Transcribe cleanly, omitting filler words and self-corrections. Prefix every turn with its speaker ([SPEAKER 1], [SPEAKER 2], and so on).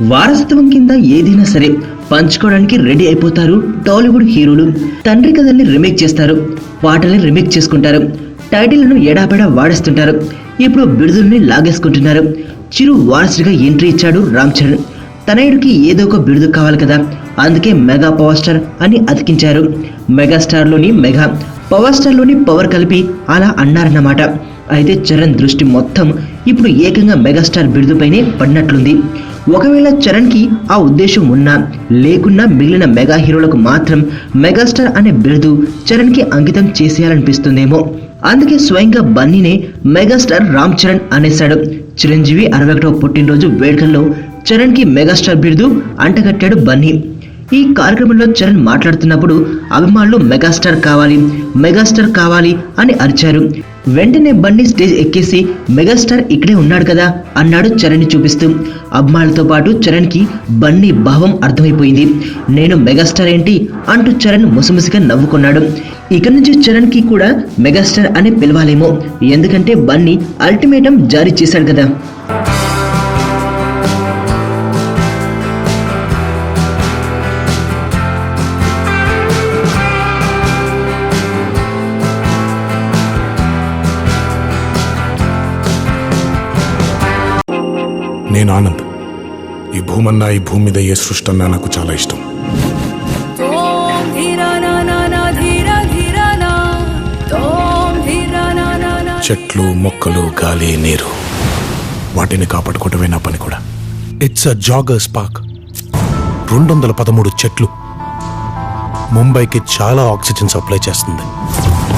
[SPEAKER 1] వారసత్వం కింద ఏదైనా సరే పంచుకోవడానికి రెడీ అయిపోతారు టాలీవుడ్ హీరోలు. తండ్రి కథల్ని రీమేక్ చేస్తారు, పాటల్ని రీమేక్ చేసుకుంటారు, టైటిల్ను ఎడాపెడా వాడేస్తుంటారు. ఇప్పుడు బిరుదుల్ని లాగేసుకుంటున్నారు. చిరు వారసుడిగా ఎంట్రీ ఇచ్చాడు రామ్ చరణ్. తనయుడికి ఏదో ఒక బిరుదు కావాలి కదా, అందుకే మెగా పవర్ స్టార్ అని అతికించారు. మెగాస్టార్లోని మెగా, పవర్ స్టార్లోని పవర్ కలిపి అలా అన్నారన్నమాట. అయితే చరణ్ దృష్టి మొత్తం ఇప్పుడు ఏకంగా మెగాస్టార్ బిరుదుపైనే పడినట్లుంది. ఒకవేళ చరణ్కి ఆ ఉద్దేశం ఉన్నా లేకున్నా మిగిలిన మెగా హీరోలకు మాత్రం మెగాస్టార్ అనే బిరుదు చరణ్కి అంకితం చేసేయాలనిపిస్తుందేమో. అందుకే స్వయంగా బన్నీనే మెగాస్టార్ రామ్ చరణ్ అనేశాడు. చిరంజీవి 61వ పుట్టినరోజు వేడుకల్లో చరణ్కి మెగాస్టార్ బిరుదు అంటగట్టాడు బన్నీ. ఈ కార్యక్రమంలో చరణ్ మాట్లాడుతున్నప్పుడు అభిమానులు మెగాస్టార్ కావాలి, మెగాస్టార్ కావాలి అని అరిచారు. వెంటనే బన్నీ స్టేజ్ ఎక్కేసి మెగాస్టార్ ఇక్కడే ఉన్నాడు కదా అన్నాడు చరణ్ని చూపిస్తూ. అభిమానులతో పాటు చరణ్కి బన్నీ భావం అర్థమైపోయింది. నేను మెగాస్టార్ ఏంటి అంటూ చరణ్ ముసిముసిగా నవ్వుకున్నాడు. ఇక నుంచి చరణ్కి కూడా మెగాస్టార్ అని పిలవాలేమో, ఎందుకంటే బన్నీ అల్టిమేటం జారీ చేశాడు కదా.
[SPEAKER 2] నేను ఆనంద్. ఈ భూమన్నా, ఈ భూమి మీద ఏ సృష్టి అన్నా నాకు చాలా ఇష్టం. చెట్లు, మొక్కలు, గాలి, నీరు, వాటిని కాపాడుకోవటమే నా పని కూడా. It's a joggers park. 213 చెట్లు ముంబైకి చాలా ఆక్సిజన్ సప్లై చేస్తుంది.